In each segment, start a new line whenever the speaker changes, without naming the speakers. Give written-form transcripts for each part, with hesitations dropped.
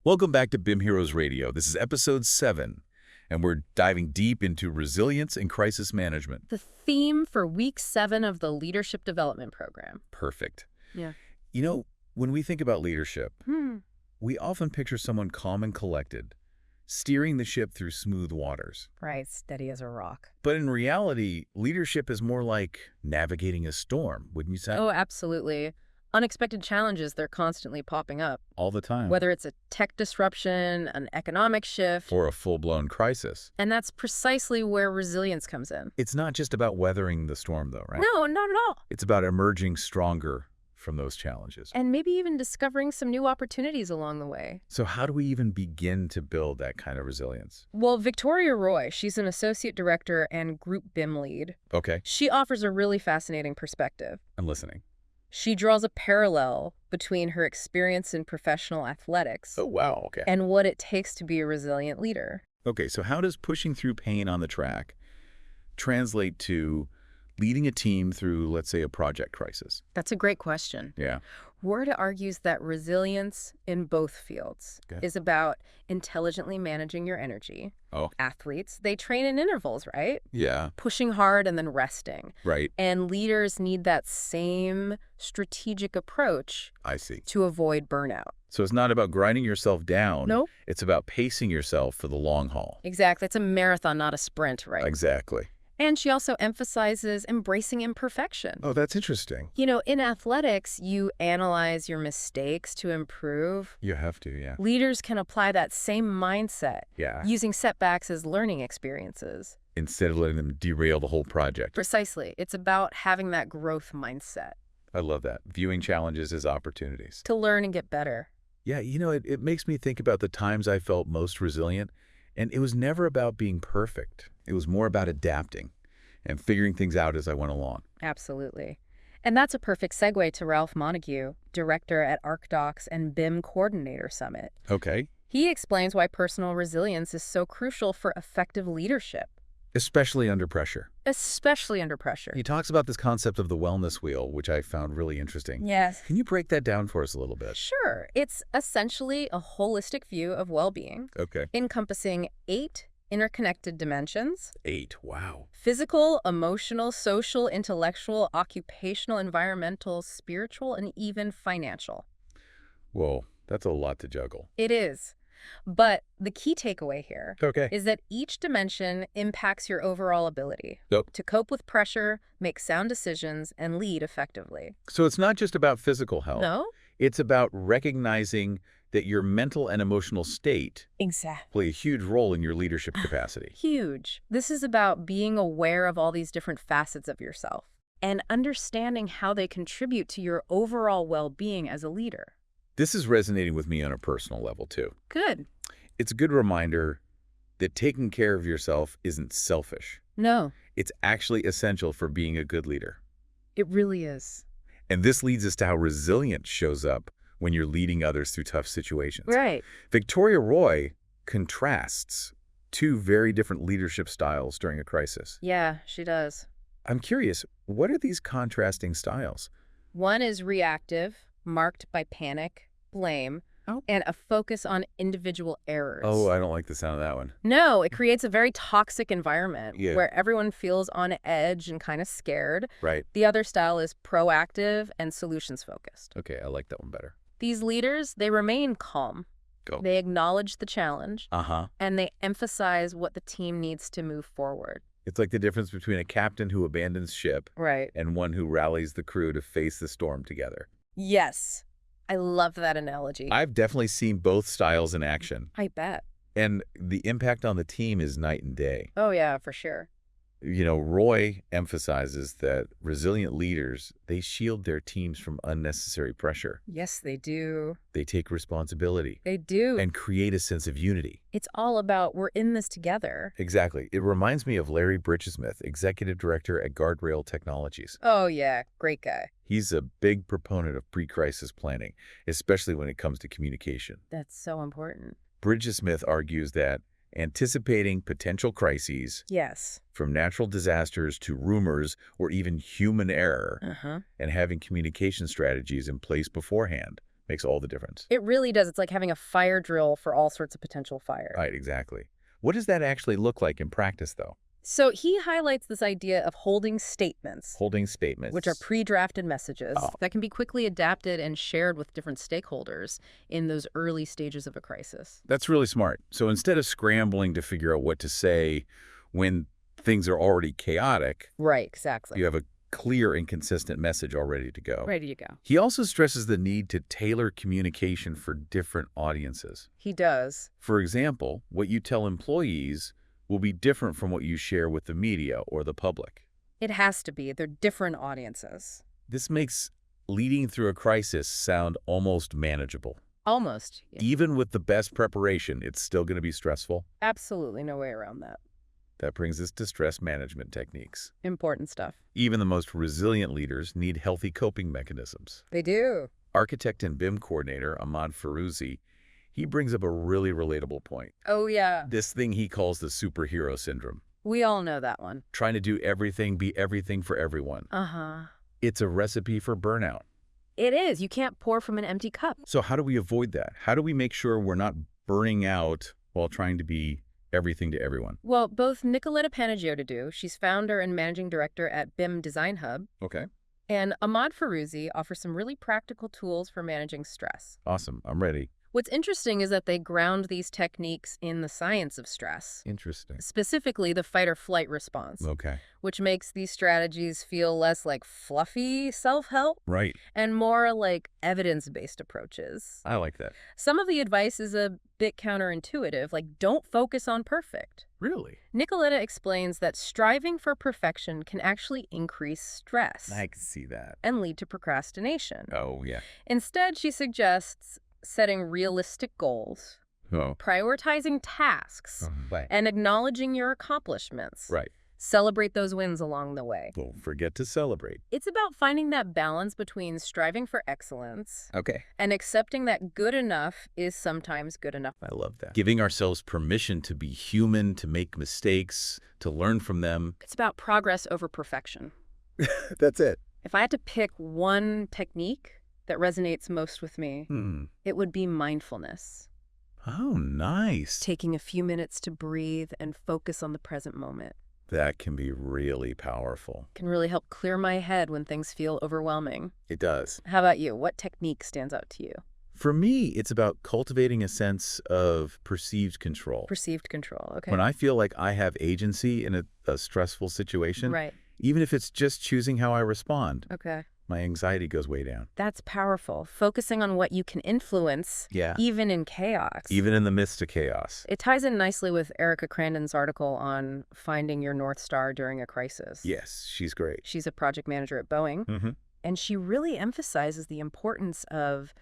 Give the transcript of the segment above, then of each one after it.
Welcome back to BIM Heroes Radio. This is episode 7, and we're diving deep into resilience and crisis management.
The theme for week 7 of the Leadership Development Program.
Perfect.
Yeah.
You know, when we think about leadership, we often picture someone calm and collected, steering the ship through smooth waters.
Right, steady as a rock.
But in reality, leadership is more like navigating a storm, wouldn't you say?
Oh, absolutely. Unexpected challenges, they're constantly popping up.
All the time.
Whether it's a tech disruption, an economic shift.
Or a full-blown crisis.
And that's precisely where resilience comes in.
It's not just about weathering the storm, though, right?
No, not at all.
It's about emerging stronger from those challenges.
And maybe even discovering some new opportunities along the way.
So how do we even begin to build that kind of resilience?
Well, Viktoria Roy, she's an associate director and group BIM lead.
Okay,
She offers a really fascinating perspective.
I'm listening.
She draws a parallel between her experience in professional athletics
Oh, wow, okay.
and what it takes to be a resilient leader.
Okay, so how does pushing through pain on the track translate to leading a team through, let's say, a project crisis?
That's a great question.
Yeah.
Word argues that resilience in both fields is about intelligently managing your energy.
Oh.
Athletes, they train in intervals, right?
Yeah,
Pushing hard and then resting.
right.
And leaders need that same strategic approach
I see.
to avoid burnout.
So it's not about grinding yourself down.
Nope.
It's about pacing yourself for the long haul.
Exactly. It's a marathon, not a sprint, right?
Exactly.
And she also emphasizes embracing imperfection.
Oh, that's interesting.
You know, in athletics, you analyze your mistakes to improve.
You have to, yeah.
Leaders can apply that same mindset,
Yeah.
using setbacks as learning experiences.
Instead of letting them derail the whole project.
Precisely. It's about having that growth mindset
I love that. Viewing challenges as opportunities.
to learn and get better.
Yeah, you know, it makes me think about the times I felt most resilient, and it was never about being perfect. It was more about adapting and figuring things out as I went along.
Absolutely. And that's a perfect segue to Ralph Montague, director at ArcDox and BIM Coordinator Summit.
Okay.
He explains why personal resilience is so crucial for effective leadership,
Especially under pressure.
especially under pressure.
He talks about this concept of the wellness wheel, which I found really interesting.
Yes.
Can you break that down for us a little bit?
Sure. It's essentially a holistic view of well-being,
Okay.
encompassing 8 interconnected dimensions:
8. Wow.
physical, emotional, social, intellectual, occupational, environmental, spiritual, and even financial.
Whoa, that's a lot to juggle.
It is. But the key takeaway here
Okay.
is that each dimension impacts your overall ability
Yep.
to cope with pressure, make sound decisions, and lead effectively.
So it's not just about physical health.
No?
It's about recognizing that your mental and emotional state
Exactly.
play a huge role in your leadership capacity.
Huge. This is about being aware of all these different facets of yourself and understanding how they contribute to your overall well-being as a leader.
This is resonating with me on a personal level, too.
Good.
It's a good reminder that taking care of yourself isn't selfish.
No,
It's actually essential for being a good leader.
it really is.
And this leads us to how resilience shows up when you're leading others through tough situations.
Right.
Viktoria Roy contrasts 2 very different leadership styles during a crisis.
Yeah, she does.
I'm curious, what are these contrasting styles?
One is reactive, marked by panic, blame, and a focus on individual errors.
Oh, I don't like the sound of that one.
No, it creates a very toxic environment
Yeah.
where everyone feels on edge and kind of scared.
Right.
The other style is proactive and solutions-focused.
Okay, I like that one better.
These leaders, they remain calm.
Go.
They acknowledge the challenge,
Uh-huh.
and they emphasize what the team needs to move forward.
It's like the difference between a captain who abandons ship
Right.
and one who rallies the crew to face the storm together.
Yes. I love that analogy.
I've definitely seen both styles in action,
I bet.
and the impact on the team is night and day.
Oh, yeah, for sure.
You know, Roy emphasizes that resilient leaders, they shield their teams from unnecessary pressure.
Yes, they do.
They take responsibility
They do.
and create a sense of unity.
It's all about we're in this together.
Exactly. It reminds me of Larry Bridgesmith, Executive Director at Guardrail Technologies.
Oh, yeah. Great guy.
He's a big proponent of pre-crisis planning, especially when it comes to communication.
That's so important.
Bridgesmith argues that anticipating potential crises,
Yes.
from natural disasters to rumors or even human error,
Uh-huh.
and having communication strategies in place beforehand, makes all the difference.
It really does. It's like having a fire drill for all sorts of potential fire.
Right, exactly. What does that actually look like in practice, though?
So he highlights this idea of holding statements.
Holding statements.
Which are pre-drafted messages
Oh.
that can be quickly adapted and shared with different stakeholders in those early stages of a crisis.
That's really smart. So instead of scrambling to figure out what to say when things are already chaotic,
Right, exactly.
you have a clear and consistent message all ready to go.
Ready to go.
He also stresses the need to tailor communication for different audiences.
He does.
For example, what you tell employees will be different from what you share with the media or the public.
It has to be. They're different audiences.
This makes leading through a crisis sound almost manageable.
Almost. Yeah.
Even with the best preparation, it's still going to be stressful.
Absolutely no way around that.
That brings us to stress management techniques.
Important stuff.
Even the most resilient leaders need healthy coping mechanisms.
They do.
Architect and BIM coordinator Ahmad Firoozi, he brings up a really relatable point.
Oh, yeah.
This thing he calls the superhero syndrome.
We all know that one.
Trying to do everything, be everything for everyone.
Uh-huh.
It's a recipe for burnout.
It is. You can't pour from an empty cup.
So how do we avoid that? How do we make sure we're not burning out while trying to be everything to everyone?
Well, both Nicoleta Panagiotidou, she's founder and managing director at BIM Design Hub,
Okay.
and Ahmad Firoozi offers some really practical tools for managing stress.
Awesome. I'm ready.
What's interesting is that they ground these techniques in the science of stress,
Interesting.
specifically the fight-or-flight response,
Okay.
which makes these strategies feel less like fluffy self-help
Right.
and more like evidence-based approaches.
I like that.
Some of the advice is a bit counterintuitive, like don't focus on perfect.
Really?
Nicoleta explains that striving for perfection can actually increase stress
I can see that.
and lead to procrastination.
Oh, yeah.
Instead, she suggests setting realistic goals,
Oh.
prioritizing tasks,
Right.
and acknowledging your accomplishments.
Right.
Celebrate those wins along the way.
Don't forget to celebrate.
It's about finding that balance between striving for excellence
Okay.
and accepting that good enough is sometimes good enough.
I love that. Giving ourselves permission to be human, to make mistakes, to learn from them.
It's about progress over perfection.
That's it.
If I had to pick one technique that resonates most with me, it would be mindfulness.
Oh, nice.
Taking a few minutes to breathe and focus on the present moment.
That can be really powerful.
Can really help clear my head when things feel overwhelming.
It does.
How about you? What technique stands out to you?
For me, it's about cultivating a sense of perceived control.
Perceived control. Okay.
When I feel like I have agency in a stressful situation,
Right.
even if it's just choosing how I respond,
Okay.
my anxiety goes way down.
That's powerful. Focusing on what you can influence,
Yeah.
even in chaos.
Even in the midst of chaos.
It ties in nicely with Erica Crandon's article on finding your North Star during a crisis.
Yes, she's great.
She's a project manager at Boeing,
Mm-hmm.
and she really emphasizes the importance of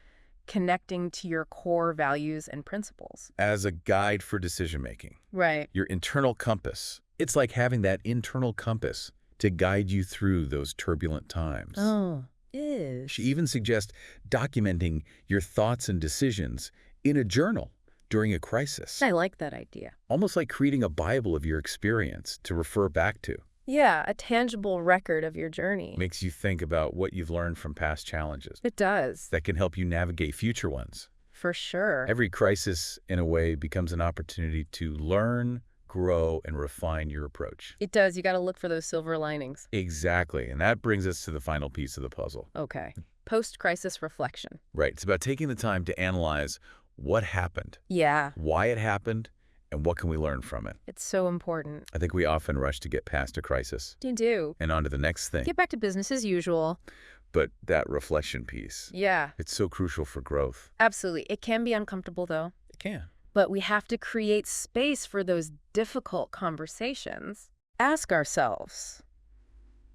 connecting to your core values and principles.
As a guide for decision-making,
Right.
your internal compass. It's like having that internal compass to guide you through those turbulent times.
Oh, is.
She even suggests documenting your thoughts and decisions in a journal during a crisis.
I like that idea.
Almost like creating a Bible of your experience to refer back to.
Yeah, a tangible record of your journey.
Makes you think about what you've learned from past challenges.
It does.
That can help you navigate future ones.
For sure.
Every crisis, in a way, becomes an opportunity to learn, grow, and refine your approach.
It does. You got to look for those silver linings.
Exactly. And that brings us to the final piece of the puzzle.
Okay. Post-crisis reflection.
Right. It's about taking the time to analyze what happened,
Yeah.
why it happened, and what can we learn from it.
It's so important.
I think we often rush to get past a crisis
You do.
and on to the next thing.
Get back to business as usual.
But that reflection piece,
Yeah,
it's so crucial for growth.
absolutely. It can be uncomfortable, though.
It can.
But we have to create space for those difficult conversations. Ask ourselves,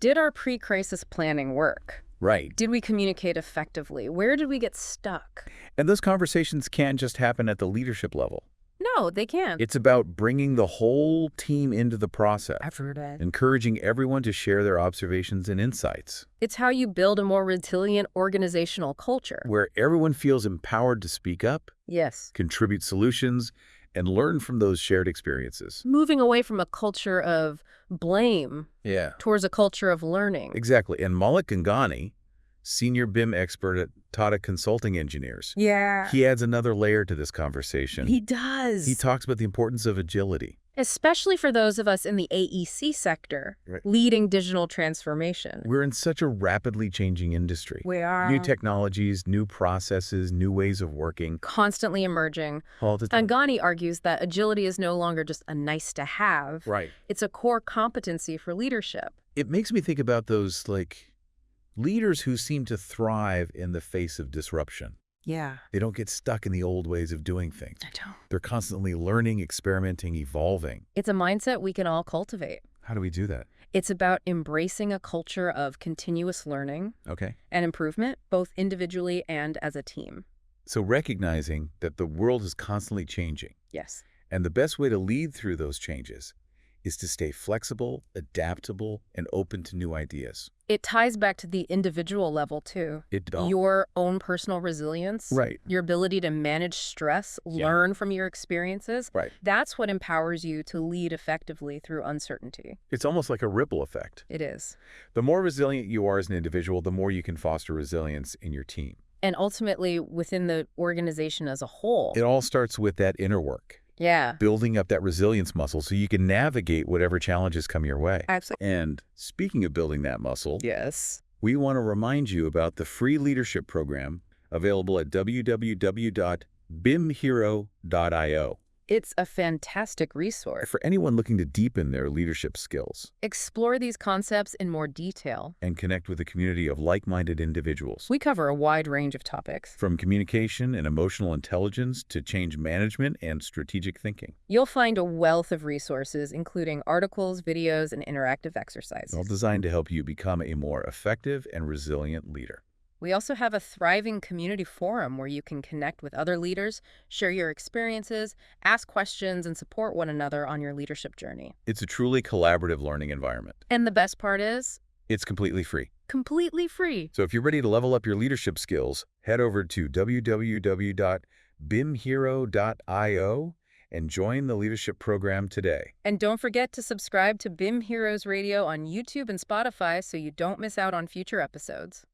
did our pre-crisis planning work?
Right.
Did we communicate effectively? Where did we get stuck?
And those conversations can't just happen at the leadership level.
No, they can't.
It's about bringing the whole team into the process,
I've heard it.
encouraging everyone to share their observations and insights,
It's how you build a more resilient organizational culture.
where everyone feels empowered to speak up,
Yes.
contribute solutions, and learn from those shared experiences.
Moving away from a culture of blame
Yeah.
towards a culture of learning.
Exactly. And Maulik and Gangani, senior BIM expert at Tata Consulting Engineers.
Yeah.
He adds another layer to this conversation.
He does.
He talks about the importance of agility.
Especially for those of us in the AEC sector, leading digital transformation.
We're in such a rapidly changing industry.
We are.
New technologies, new processes, new ways of working.
Constantly emerging.
All the time.
Gangani argues that agility is no longer just a nice to have.
Right.
It's a core competency for leadership.
It makes me think about those, leaders who seem to thrive in the face of disruption.
Yeah.
They don't get stuck in the old ways of doing things.
I don't.
They're constantly learning, experimenting, evolving.
It's a mindset we can all cultivate.
How do we do that?
It's about embracing a culture of continuous learning and improvement, both individually and as a team.
So recognizing that the world is constantly changing.
Yes.
And the best way to lead through those changes is to stay flexible, adaptable, and open to new ideas.
It ties back to the individual level, too. Your own personal resilience.
Right.
Your ability to manage stress, learn from your experiences.
Right.
That's what empowers you to lead effectively through uncertainty.
It's almost like a ripple effect.
It is.
The more resilient you are as an individual, the more you can foster resilience in your team.
And ultimately, within the organization as a whole.
It all starts with that inner work.
Yeah.
Building up that resilience muscle so you can navigate whatever challenges come your way.
Absolutely.
And speaking of building that muscle,
Yes.
we want to remind you about the free leadership program available at www.bimhero.io.
It's a fantastic resource.
For anyone looking to deepen their leadership skills.
Explore these concepts in more detail.
And connect with a community of like-minded individuals.
We cover a wide range of topics.
From communication and emotional intelligence to change management and strategic thinking.
You'll find a wealth of resources, including articles, videos, and interactive exercises.
All designed to help you become a more effective and resilient leader.
We also have a thriving community forum where you can connect with other leaders, share your experiences, ask questions, and support one another on your leadership journey.
It's a truly collaborative learning environment.
And the best part is?
It's completely free.
Completely free.
So if you're ready to level up your leadership skills, head over to www.bimhero.io and join the leadership program today.
And don't forget to subscribe to BIM Heroes Radio on YouTube and Spotify so you don't miss out on future episodes.